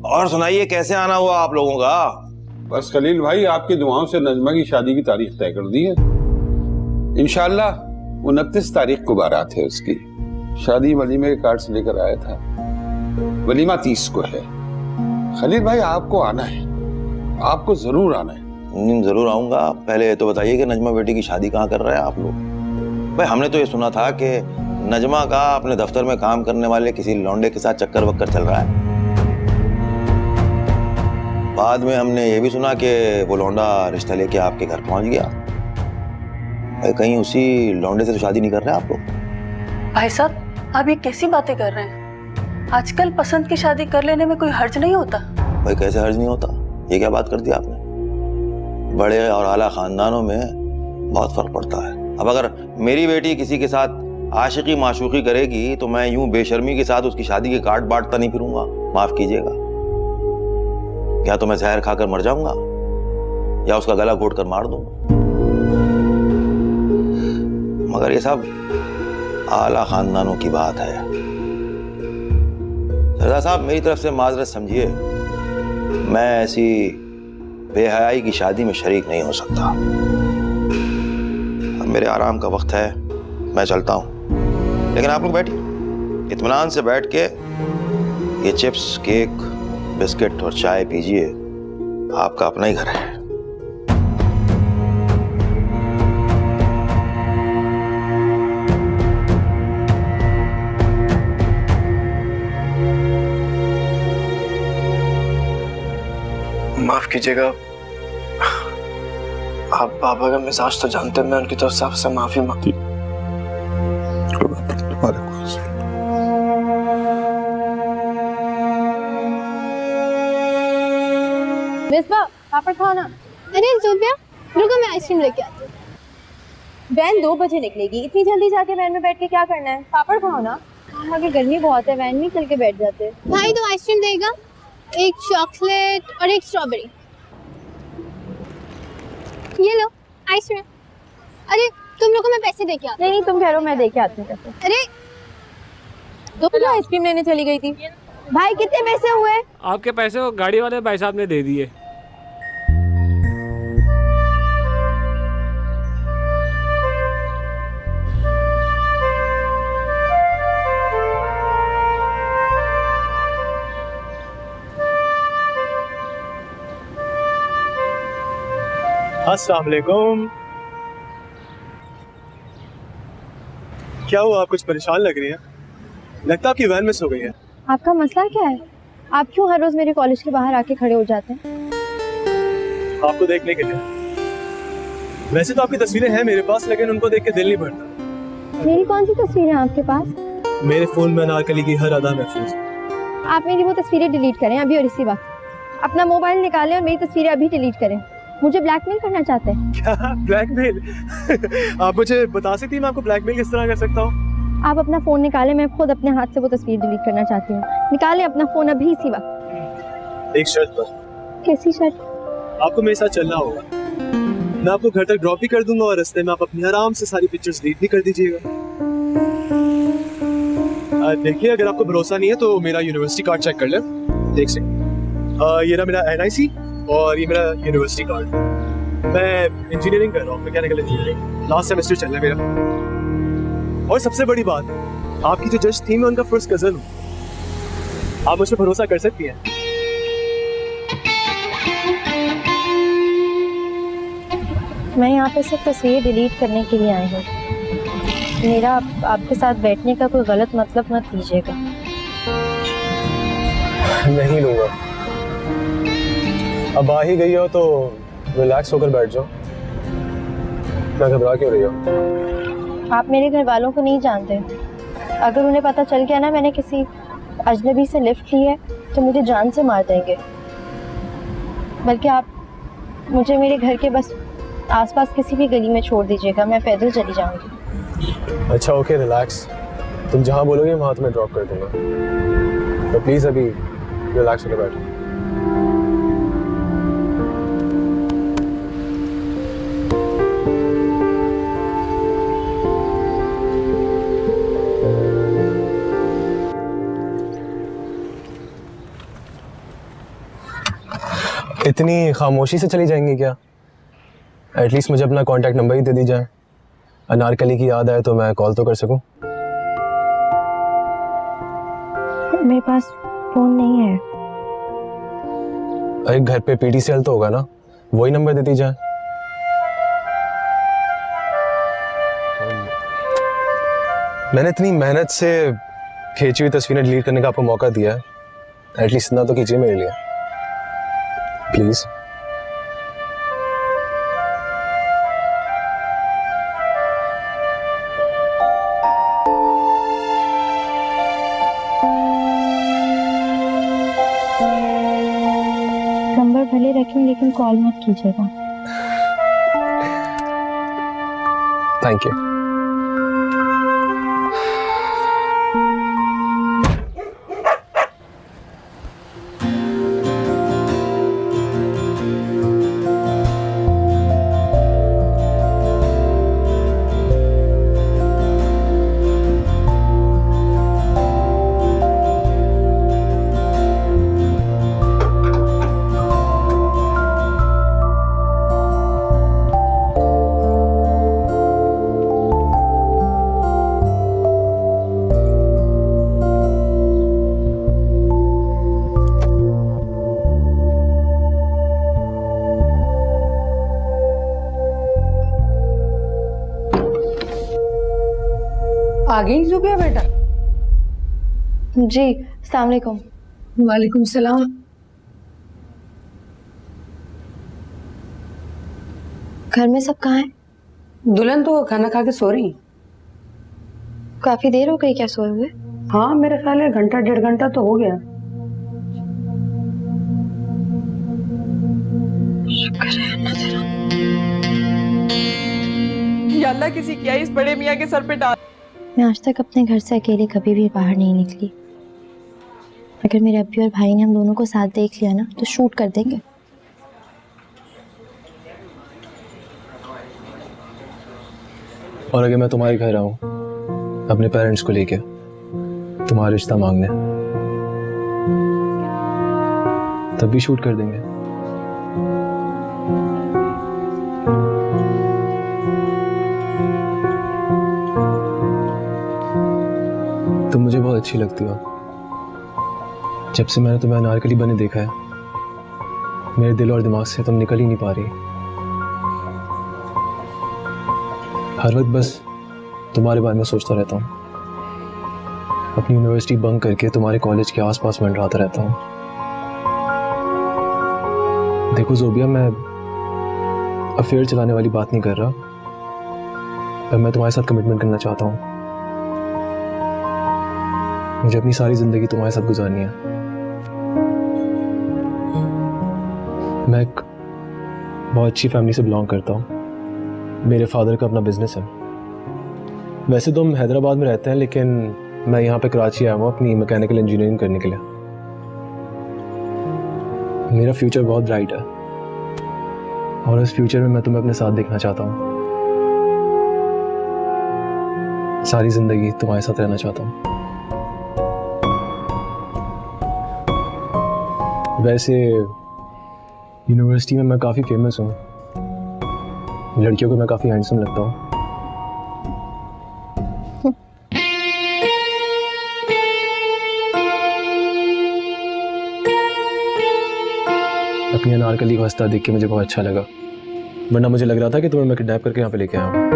और सुनाइए, कैसे आना हुआ आप लोगों का? बस खलील भाई, आपकी दुआओं से नजमा की शादी की तारीख तय कर दी है। इंशाल्लाह 29 तारीख को बारात है उसकी। शादी वलीमे के कार्ड से लेकर आया था। वलीमा 30 को है। खलील भाई आपको आना है, आपको जरूर आना है। जरूर आऊंगा। पहले तो बताइए कि नजमा बेटी की शादी कहाँ कर रहे हैं आप लोग? भाई हमने तो ये सुना था कि नजमा का अपने दफ्तर में काम करने वाले किसी लौंडे के साथ चक्कर वक्कर चल रहा है। बाद में हमने ये भी सुना कि वो लौंडा रिश्ता लेके आपके घर पहुंच गया। भाई कहीं उसी लौंडे से तो शादी नहीं कर रहे आप लोग? भाई साहब, आप ये कैसी बातें कर रहे हैं? आजकल पसंद की शादी कर लेने में कोई हर्ज नहीं होता। भाई कैसे हर्ज नहीं होता? ये क्या बात कर दी आपने? बड़े और आला खानदानों में बहुत फर्क पड़ता है। अब अगर मेरी बेटी किसी के साथ आशिकी माशूकी करेगी तो मैं यूं बेशर्मी के साथ उसकी शादी के कार्ड बांटता नहीं फिरूंगा। माफ कीजिएगा। या तो मैं जहर खाकर मर जाऊंगा या उसका गला घोट कर मार दूंगा। मगर ये सब आला खानदानों की बात है। सरदार साहब, मेरी तरफ से माजरत समझिए, मैं ऐसी बेहयाई की शादी में शरीक नहीं हो सकता। अब मेरे आराम का वक्त है, मैं चलता हूं। लेकिन आप लोग बैठिए, इत्मीनान से बैठ के ये चिप्स, केक, बिस्किट और चाय पीजिए। आपका अपना ही घर है। माफ कीजिएगा, आप बाबा का मिजाज तो जानते हैं, मैं उनकी तरफ से आपसे माफी मांगती। मिसबा, पापड़ खाओ ना। अरे ज़ुबिया, रुको मैं आइसक्रीम लेके आती हूँ। वैन 2 बजे निकलेगी, इतनी जल्दी जाके वैन में बैठ के क्या करना है? पापड़ खाओ ना। आगे गर्मी बहुत है, वैन में चल के बैठ जाते। भाई 2 आइसक्रीम देगा, एक चॉकलेट और एक स्ट्रॉबेरी। ये लो आइसक्रीम। अरे तुम लोगों को मैं पैसे दे के आती हूँ। नहीं, तुम कह रहे हो, मैं दे के आती हूँ पैसे। अरे तुम लोग आइसक्रीम लेने चली गई थी। भाई कितने पैसे हुए? आपके पैसे वो गाड़ी वाले भाई साहब ने दे दिए। अस्सलाम वालेकुम। क्या हुआ, आप कुछ परेशान लग रही हैं? लगता है आपकी वैन मिस हो गई है। आपका मसला क्या है? आप क्यों हर रोज मेरे कॉलेज के बाहर आके खड़े हो जाते हैं? आपको देखने के लिए। वैसे तो आपकी तस्वीरें हैं मेरे पास, लेकिन उनको देख के दिल नहीं भरता। मेरी कौन सी तस्वीरें हैं आपके पास? मेरे फोन में अनारकली की हर अदा महफूज। आप मेरी वो तस्वीरें डिलीट करें अभी और इसी वक्त। अपना मोबाइल निकालें और मेरी तस्वीरें अभी डिलीट करें। मुझे ब्लैकमेल करना चाहते हैं? क्या ब्लैकमेल? आप मुझे बता सकती हैं मैं आपको ब्लैकमेल किस तरह कर सकता हूँ? आप अपना फोन निकालें, मैं खुद अपने हाथ से वो तस्वीर डिलीट करना चाहती हूँ। निकालें अपना फोन अभी इसी वक्त। एक शर्त पर। कैसी शर्त? आपको मेरे साथ चलना होगा। मैं आपको घर तक ड्रॉप भी कर दूंगा और रास्ते में आप अपनी आराम से सारी पिक्चर्स डिलीट भी कर दीजिएगा। देखिए, अगर आपको भरोसा नहीं है तो मेरा यूनिवर्सिटी कार्ड चेक कर ले। देख सकते। ये रहा मेरा NIC और ये मेरा यूनिवर्सिटी कार्ड। मैं इंजीनियरिंग कर रहा हूँ, मैकेनिकल इंजीनियरिंग। लास्ट सेमेस्टर चल रहा है मेरा। और सबसे बड़ी बात, आपकी जो जज थी मैं उनका फर्स्ट कजन हूँ। आप मुझ पर भरोसा कर सकती हैं। मैं यहाँ पे सिर्फ तस्वीर डिलीट करने के लिए आई हूँ। मेरा आपके साथ बैठने का कोई गलत मतलब मत लीजिएगा। नहीं लूंगा। अब आ ही गई हो तो रिलैक्स होकर बैठ जाओ। क्या घबरा क्यों रही हो? आप मेरे घर वालों को नहीं जानते। अगर उन्हें पता चल गया ना मैंने किसी अजनबी से लिफ्ट ली है तो मुझे जान से मार देंगे। बल्कि आप मुझे मेरे घर के बस आसपास किसी भी गली में छोड़ दीजिएगा, मैं पैदल चली जाऊंगी। अच्छा ओके, रिलैक्स। तुम जहाँ बोलोगे वहाँ तुम्हें ड्रॉप कर दूंगा। तो प्लीज अभी रिलैक्स होकर बैठो। इतनी खामोशी से चली जाएंगी क्या? एटलीस्ट मुझे अपना कांटेक्ट नंबर ही दे दी जाए, अनारकली की याद आए तो मैं कॉल तो कर सकूं। मेरे पास फोन नहीं है। अरे घर पे पीटीसीएल तो होगा ना, वही नंबर दे दी जाए। मैंने इतनी मेहनत से खींची हुई तस्वीरें डिलीट करने का आपको मौका दिया है, एटलीस्ट इतना तो कीजिए मेरे लिए प्लीज। नंबर भले रखें लेकिन कॉल मत कीजिएगा। Thank you. आ गई जुबिया बेटा? जी अस्सलाम वालेकुम। वालेकुम सलाम। घर में सब कहाँ हैं? दुल्हन तो खाना खा के सो रही। काफी देर हो गई क्या सोए हुए? हाँ मेरे ख्याल है घंटा 1.5 घंटा तो हो गया। या अल्लाह किसी किया इस बड़े मियाँ के सर पे डाल। मैं आज तक अपने घर से अकेले कभी भी बाहर नहीं निकली। अगर मेरे अब्बी और भाई ने हम दोनों को साथ देख लिया ना तो शूट कर देंगे। और अगर मैं तुम्हारे घर आऊं अपने पेरेंट्स को लेके तुम्हारा रिश्ता मांगने, तब भी शूट कर देंगे। तुम मुझे बहुत अच्छी लगती हो। जब से मैंने तुम्हें अनारकली बने देखा है, मेरे दिल और दिमाग से तुम निकल ही नहीं पा रही। हर वक्त बस तुम्हारे बारे में सोचता रहता हूँ। अपनी यूनिवर्सिटी बंक करके तुम्हारे कॉलेज के आसपास मंडराता रहता हूँ। देखो ज़ोबिया, मैं अफेयर चलाने वाली बात नहीं कर रहा, पर मैं तुम्हारे साथ कमिटमेंट करना चाहता हूँ। मुझे अपनी सारी जिंदगी तुम्हारे साथ गुजारनी है। मैं एक बहुत अच्छी फैमिली से बिलोंग करता हूँ। मेरे फादर का अपना बिजनेस है। वैसे तो हम हैदराबाद में रहते हैं, लेकिन मैं यहाँ पे कराची आया हूँ अपनी मैकेनिकल इंजीनियरिंग करने के लिए। मेरा फ्यूचर बहुत ब्राइट है और इस फ्यूचर में मैं तुम्हें अपने साथ देखना चाहता हूँ। सारी जिंदगी तुम्हारे साथ रहना चाहता हूँ। वैसे यूनिवर्सिटी में मैं काफ़ी फेमस हूँ। लड़कियों को मैं काफ़ी हैंडसम लगता हूँ। अपनी अनारकली को हंसता देख के मुझे बहुत अच्छा लगा, वरना मुझे लग रहा था कि तुम्हें मैं किडनैप करके यहाँ पे लेके आया हूँ।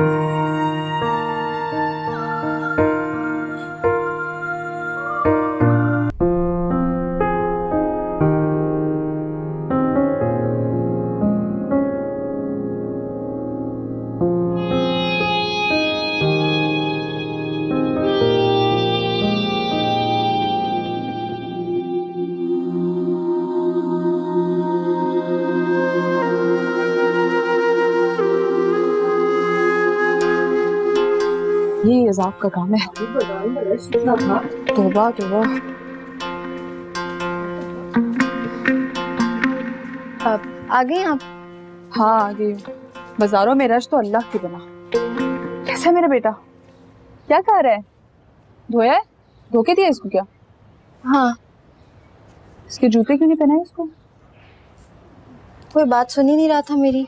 ये अजाब का काम है। तौबा तौबा। आ गए आप? हाँ आ गई हूँ। बाजारों में रश तो अल्लाह की बना। कैसा है मेरा बेटा? क्या कर रहा है? धोया है? धो के दिया इसको क्या? हाँ। इसके जूते क्यों नहीं पहनाए इसको? कोई बात सुन ही नहीं रहा था मेरी।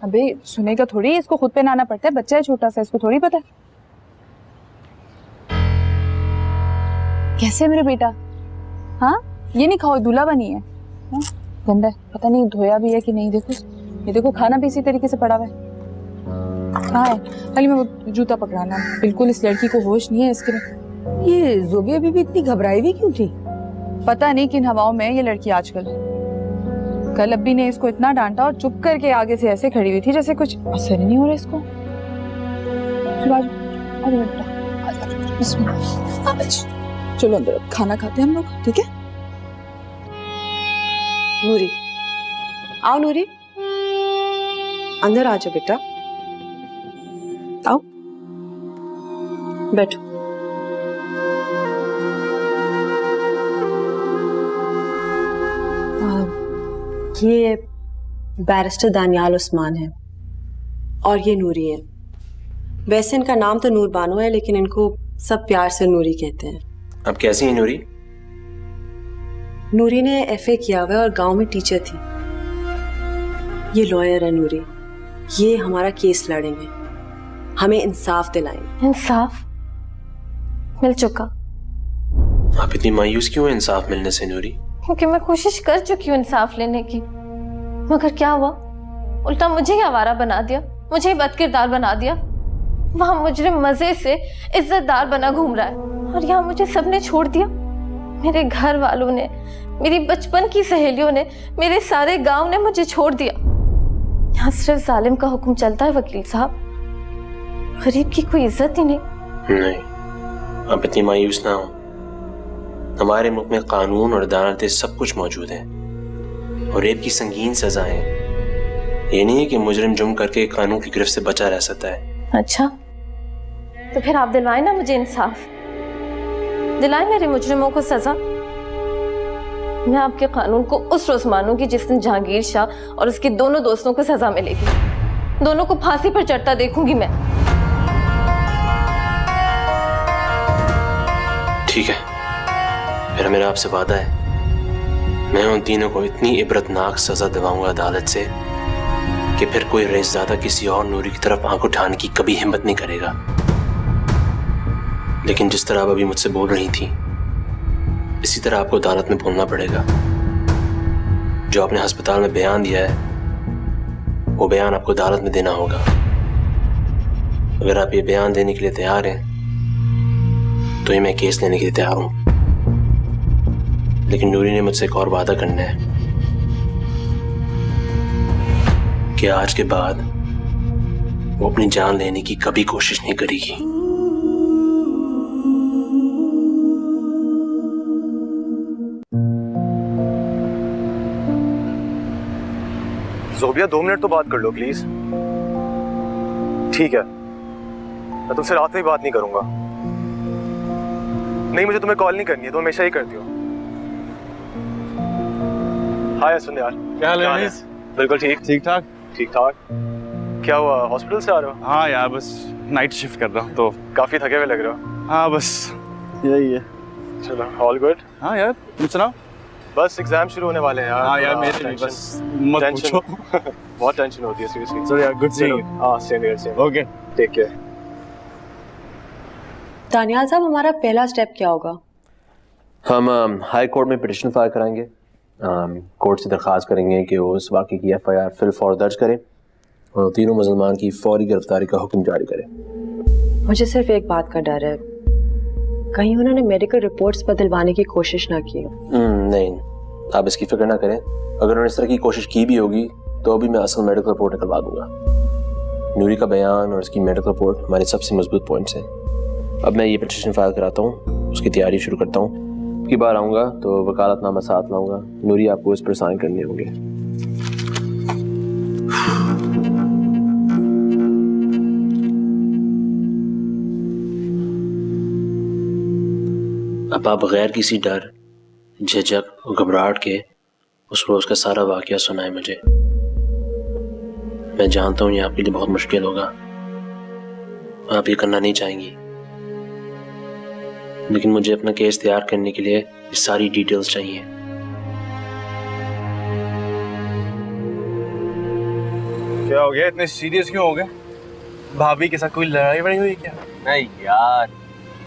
अबे सुनेगा थोड़ी, इसको खुद पे नाना पड़ता है, बच्चा है छोटा सा, इसको थोड़ी पता है। कैसे है मेरा बेटा? हाँ ये नहीं खाओ, दूल्हा बनी है। हाँ? गंदा है, पता नहीं धोया भी है कि नहीं। देखो ये देखो, खाना भी इसी तरीके से पड़ा हुआ है। कहाँ है? खाली मैं वो जूता पकड़ाना, बिल्कुल इस लड़की को होश नहीं है इसके में। ये जोबिया बीबी इतनी घबराई हुई क्यों थी? पता नहीं किन हवाओं में ये लड़की आजकल। कल अब्बी ने इसको इतना डांटा और चुप करके आगे से ऐसे खड़ी हुई थी जैसे कुछ असर ही नहीं हो रहा इसको। चलो अंदर खाना खाते हैं हम लोग, ठीक है? नूरी, आओ नूरी, अंदर आ जाओ बेटा, आओ बैठो। ये बैरिस्टर दानियाल उस्मान है और ये नूरी है। वैसे इनका नाम तो नूर बानो है, लेकिन इनको सब प्यार से नूरी कहते हैं। अब कैसी है नूरी? नूरी ने एफए किया हुआ है और गांव में टीचर थी। ये लॉयर है नूरी, ये हमारा केस लड़ेंगे, हमें इंसाफ दिलाएंगे। इंसाफ मिल चुका। आप इतनी मायूस क्यों हैं इंसाफ मिलने से नूरी? क्योंकि मैं कोशिश कर चुकी हूँ इंसाफ लेने की, मगर क्या हुआ? उल्टा मुझे ही आवारा बना दिया, मुझे ही बदकिरदार बना दिया। वहां मुजरिम मजे से इज्जतदार बना घूम रहा है और यहाँ मुझे सबने छोड़ दिया। मेरे घर वालों ने, मेरी बचपन की सहेलियों ने, मेरे सारे गांव ने मुझे छोड़ दिया। यहाँ सिर्फ जालिम का हुक्म चलता है वकील साहब, गरीब की कोई इज्जत ही नहीं। नहीं, आप इतनी मायूस ना हो। हमारे मुल्क में कानून और अदालतें सब कुछ मौजूद है और रेप की संगीन सजाएं। ये नहीं है कि मुजरिम जुर्म करके कानून की गिरफ्त से बचा रह सकता है। अच्छा तो फिर आप दिलवाए ना मुझे इंसाफ, दिलाए मेरे मुजरिमों को सजा। मैं आपके कानून को उस रोज मानूंगी जिस दिन जहांगीर शाह और उसके दोनों दोस्तों को सजा मिलेगी। दोनों को फांसी पर चढ़ता देखूंगी मैं। ठीक है, फिर मेरा आपसे वादा है, मैं उन तीनों को इतनी इबरतनाक सजा दिलाऊंगा अदालत से कि फिर कोई रईसज़ादा किसी और नूरी की तरफ आंख उठाने की कभी हिम्मत नहीं करेगा। लेकिन जिस तरह आप अभी मुझसे बोल रही थी, इसी तरह आपको अदालत में बोलना पड़ेगा। जो आपने अस्पताल में बयान दिया है, वो बयान आपको अदालत में देना होगा। अगर आप ये बयान देने के लिए तैयार हैं तो ही मैं केस लेने के लिए तैयार हूं। लेकिन नूरी ने मुझसे एक और वादा करना है कि आज के बाद वो अपनी जान लेने की कभी कोशिश नहीं करेगी। जोबिया 2 मिनट तो बात कर लो प्लीज। ठीक है, मैं तुमसे रात में बात नहीं करूंगा। नहीं, मुझे तुम्हें कॉल नहीं करनी है, तुम हमेशा ही करती हो। हाय सुन यार, क्या हाल है? बिल्कुल ठीक ठाक। क्या हुआ, हॉस्पिटल से आ रहे हो? हाँ यार, बस नाइट शिफ्ट कर रहा हूँ तो काफी थके हुए लग रहे हो। हाँ बस यही है। चलो ऑल गुड। हाँ यार तुम सुनाओ। बस एग्जाम शुरू होने वाले हैं यार। हाँ यार मेरे भी, बस मत पूछो। बहुत टेंशन होती है सीरियसली। चलो यार, गुड सीइंग यू। हाँ same here, same. Okay, take care. Daniyal साहब, हमारा पहला स्टेप क्या होगा? हम हाई कोर्ट में पिटिशन फाइल कराएंगे। कोर्ट से दरख्वास्त करेंगे कि वो उस वाक़े की FIR फिल फौर दर्ज करें और तीनों मुसलमान की फौरी गिरफ्तारी का हुक्म जारी करें। मुझे सिर्फ एक बात का डर है, कहीं उन्होंने मेडिकल रिपोर्ट्स बदलवाने की कोशिश ना की। नहीं, आप इसकी फिक्र ना करें। अगर उन्होंने इस तरह की कोशिश की भी होगी तो अभी मैं असल मेडिकल रिपोर्ट निकलवा दूंगा। नूरी का बयान और इसकी मेडिकल रिपोर्ट हमारे सबसे मजबूत पॉइंट्स हैं। अब मैं ये पिटिशन फाइल कराता हूँ, उसकी तैयारी शुरू करता हूँ। की बार आऊँगा तो वकालतनामा साथ लाऊंगा। नूरी आपको इस पर साइन करने होंगे। अब आप बगैर किसी डर, झिझक और घबराहट के उस रोज का सारा वाकया सुनाए मुझे। मैं जानता हूँ ये आपके लिए बहुत मुश्किल होगा, आप ये करना नहीं चाहेंगी, लेकिन मुझे अपना केस तैयार करने के लिए ये सारी डिटेल्स चाहिए। क्या हो गया, इतने सीरियस क्यों हो गए? भाभी के साथ कोई लड़ाई वड़ाई हुई क्या? नहीं यार,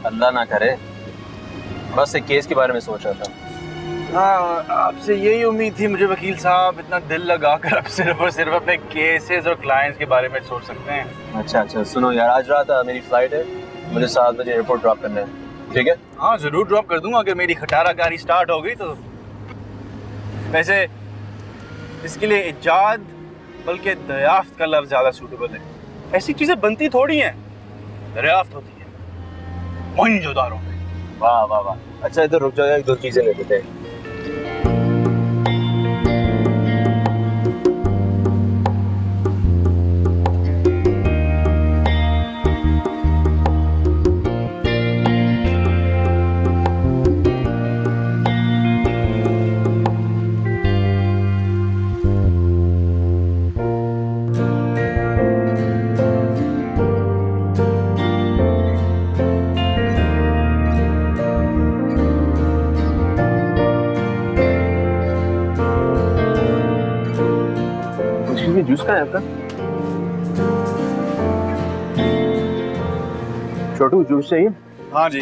अल्लाह ना करे, बस एक केस के बारे में सोच रहा था। हाँ, आपसे यही उम्मीद थी मुझे वकील साहब, इतना दिल लगाकर आप सिर्फ और सिर्फ अपने केसेस और क्लाइंट्स के बारे में सोच सकते हैं। अच्छा सुनो यार, आज रात मेरी फ्लाइट है, मुझे 7 बजे एयरपोर्ट ड्रॉप करना है, ठीक है? हाँ जरूर ड्रॉप कर दूंगा, अगर मेरी खटाराकारी स्टार्ट हो गई तो। वैसे इसके लिए इजाद बल्कि दरियाफ्त का लफ्ज ज्यादा सूटेबल है। ऐसी चीजें बनती थोड़ी हैं, दरियाफ्त होती है मोहनजोदारो में। वाह वाह वाह, अच्छा इधर रुक जाओ, 1-2 चीजें ले लेते हैं। जूस का है आपका? छोटू जूस चाहिए? हाँ जी,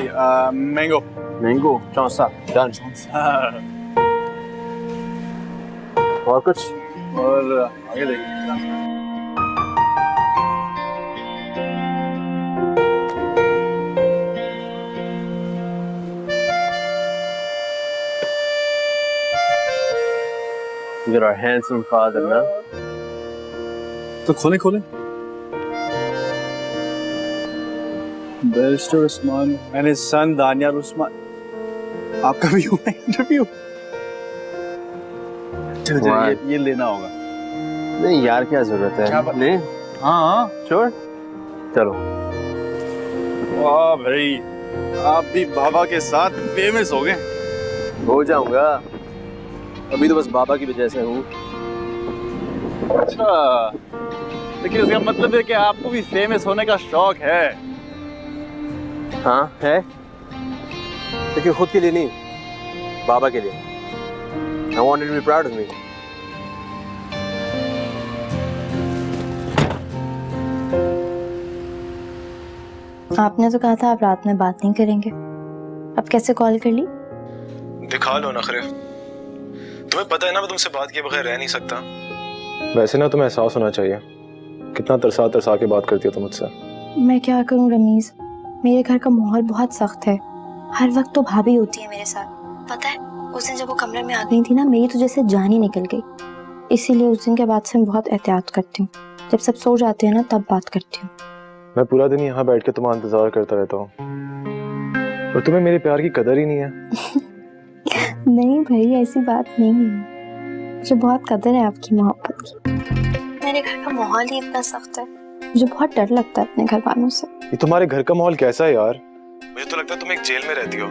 मैंगो। Mango 64 done. और कुछ? और आगे देखिए। You're our handsome father ना? तो खोले barrister Usman and his son Daniyal Usman. आपका भी हुआ इंटरव्यू? चलो ये लेना होगा। नहीं यार, क्या जरूरत है? क्या बात? ले। हाँ श्योर, चलो। वाह भाई, आप भी बाबा के साथ फेमस हो गए। हो जाऊंगा, अभी तो बस बाबा की वजह से हूँ। अच्छा, लेकिन इसका मतलब है कि आपको भी फेमस होने का शौक है। हाँ है, लेकिन खुद के लिए नहीं, बाबा के लिए। I want you to be proud of me. आपने तो कहा था आप रात में बात नहीं करेंगे, अब कैसे कॉल कर ली? दिखा लो नखरे, तुम्हें पता है ना मैं तुमसे बात किए बगैर रह नहीं सकता। वैसे ना तुम्हें एहसास होना चाहिए कितना तरसा के बात करती हो तुम मुझसे। मैं क्या करूं रमीज, मेरे घर का माहौल बहुत सख्त है, हर वक्त तो भाभी होती है मेरे साथ। पता है उस दिन जब वो कमरे में आ गई थी ना, मेरी तो जैसे जान ही निकल गई। इसीलिए उस दिन के बाद से मैं बहुत एहतियात करती हूँ, जब सब सो जाते हैं ना तब बात करती हूँ। मैं पूरा दिन यहाँ बैठ के तुम्हारा इंतजार करता रहता हूँ और तुम्हें मेरे प्यार की कदर ही नहीं है। नहीं भाई, ऐसी बात नहीं है, मुझे बहुत कदर है आपकी मोहब्बत की। मेरे घर का माहौल ही इतना सख्त है, मुझे बहुत डर लगता है अपने घर वालों से। ये तुम्हारे घर का माहौल कैसा है यार? मुझे तो लगता है तुम एक जेल में रहती हो।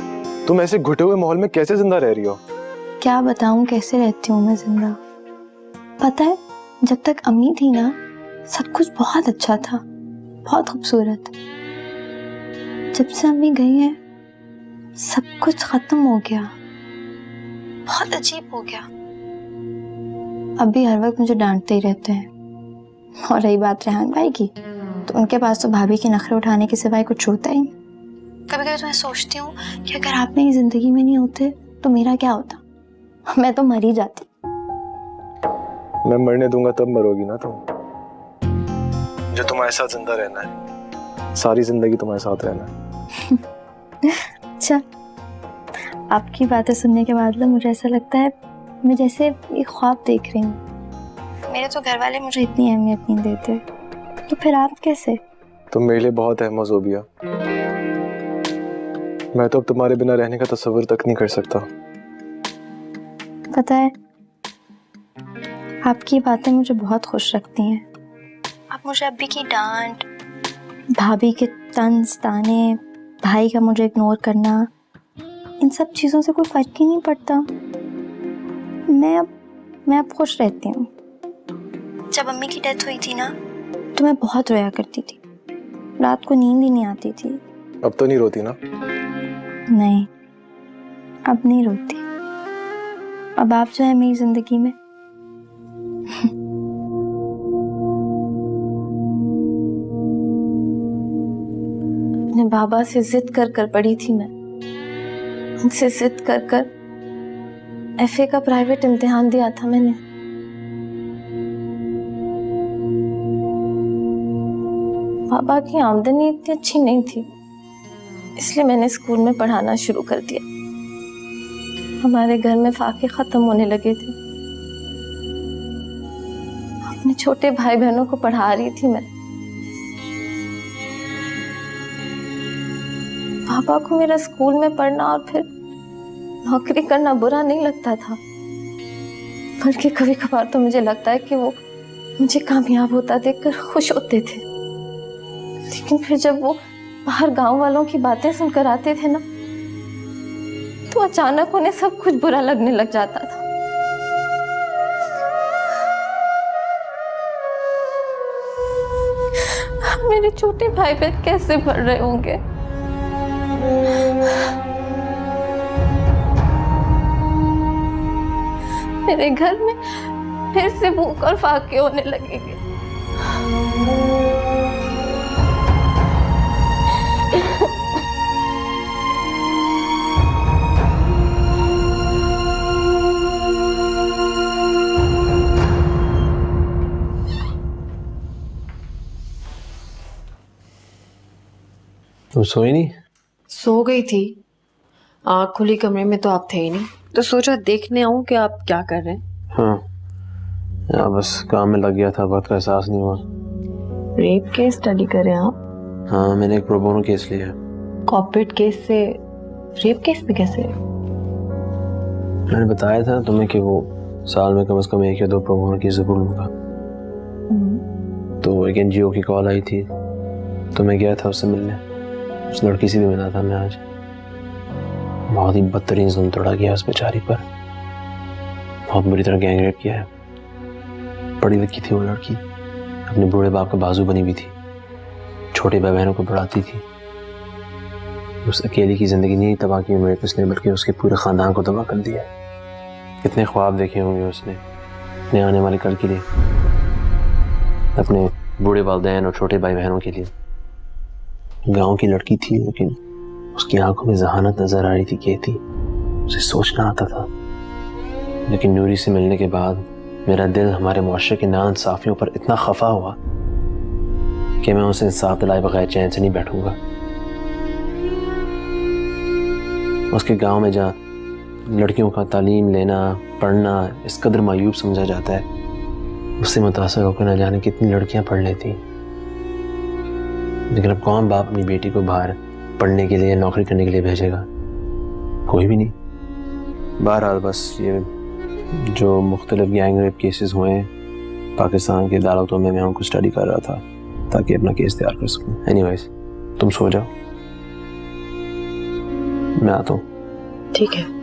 तुम ऐसे घुटे हुए माहौल में कैसे जिंदा रह रही हो? क्या बताऊं कैसे रहती हूँ मैं जिंदा। पता है जब तक अम्मी थी ना, सब कुछ बहुत अच्छा था, बहुत खूबसूरत। जब से अम्मी गई है सब कुछ खत्म हो गया, बहुत अजीब हो गया। अभी हर वक्त मुझे डांटते ही रहते हैं। और रही बात रेहान भाई की, तो उनके पास तो भाभी के नखरे उठाने के सिवाय कुछ होता ही नहीं। कभी कभी तो मैं सोचती हूँ कि अगर आप मेरी जिंदगी में नहीं होते तो मेरा क्या होता, मैं तो मर ही जाती। मैं मरने दूंगा तब मरोगी ना तुम। जो तुम्हारे साथ जिंदा रहना है, सारी जिंदगी तुम्हारे साथ रहना है। अच्छा, आपकी बातें सुनने के बाद मुझे ऐसा लगता है मैं जैसे एक ख्वाब देख रही हूँ। मेरे तो घर वाले मुझे इतनी अहमियत नहीं देते, तो फिर आप कैसे? तुम मेरे लिए बहुत अहम हो ज़ोबिया। मैं तो अब तुम्हारे बिना रहने का तस्वीर तक नहीं कर सकता। पता है आपकी बातें मुझे बहुत खुश रखती हैं। आप मुझे अभी की डांट, भाभी के तंज ताने, भाई का मुझे इग्नोर करना, इन सब चीज़ों से कोई फर्क ही नहीं पड़ता। मैं अब खुश रहती हूँ। जब अम्मी की डेथ हुई थी ना, तो मैं बहुत रोया करती थी, रात को नींद ही नहीं आती थी। अब तो नहीं रोती ना? नहीं, अब नहीं रोती। अब आप जो है मेरी जिंदगी में। बाबा से जिद कर कर पढ़ी थी मैं, उनसे जिद कर कर एफए का प्राइवेट इम्तिहान दिया था मैंने। बाबा की आमदनी इतनी अच्छी नहीं थी, इसलिए मैंने स्कूल में पढ़ाना शुरू कर दिया। हमारे घर में फाके खत्म होने लगे थे, अपने छोटे भाई बहनों को पढ़ा रही थी मैं। पापा को मेरा स्कूल में पढ़ना और फिर नौकरी करना बुरा नहीं लगता था, बल्कि कभी कभार तो मुझे लगता है कि वो मुझे कामयाब होता देखकर खुश होते थे। लेकिन फिर जब वो बाहर गांव वालों की बातें सुनकर आते थे ना, तो अचानक उन्हें सब कुछ बुरा लगने लग जाता था। मेरे छोटे भाई बहन कैसे पढ़ रहे होंगे? मेरे घर में फिर से भूख और फाके होने लगेंगे। तुम सोई नहीं? सो गई थी, आँख खुली कमरे में तो आप थे ही नहीं, तो सोचा देखने आऊं कि आप क्या कर रहे हैं। हाँ यार, बस काम में लग गया था, वक्त का एहसास नहीं हुआ। रेप केस स्टडी कर रहे हैं आप? हाँ, मैंने एक प्रो बोनो केस लिया है। कॉर्पोरेट केस से रेप केस में कैसे? मैंने बताया था तुम्हें कि वो साल में कम से कम 1 या 2 प्रो बोनो केस जरूर लूंगा। तो एक NGO की कॉल आई थी, तो मैं गया था उससे मिलने। उस लड़की से भी मिला था मैं आज। बहुत ही बदतरीन जुल्म तोड़ा गया उस बेचारी पर, बहुत बुरी तरह गैंग रेप किया है। पढ़ी लिखी थी वो लड़की, अपने बूढ़े बाप का बाजू बनी हुई थी, छोटे भाई बहनों को पढ़ाती थी। उस अकेली की जिंदगी नहीं तबाह की मेरे पिछले, बल्कि उसके पूरे खानदान को तबाह कर दिया। कितने ख्वाब देखे होंगे उसने अपने आने वाले कल के लिए, अपने बूढ़े वालिदैन और छोटे भाई बहनों के लिए। गांव की लड़की थी, लेकिन उसकी आंखों में जहानत नजर आ रही थी, कहती उसे सोचना आता था। लेकिन नूरी से मिलने के बाद मेरा दिल हमारे मुआशरे के नाइंसाफियों पर इतना खफा हुआ कि मैं उसे इंसाफ दिलाए बगैर चैन से नहीं बैठूंगा। उसके गांव में जहाँ लड़कियों का तालीम लेना, पढ़ना इस कदर मायूब समझा जाता है, उससे मुतासर होकर न जाने कितनी लड़कियां पढ़ लेती। लेकिन अब कौन बाप अपनी बेटी को बाहर पढ़ने के लिए, नौकरी करने के लिए भेजेगा? कोई भी नहीं। बहरहाल बस ये जो मुख्तलिफ गैंग रेप केसेस हुए हैं पाकिस्तान की अदालतों में, मैं उनको स्टडी कर रहा था ताकि अपना केस तैयार कर सकूं। एनीवेज, तुम सो जाओ, मैं आता हूँ। ठीक है।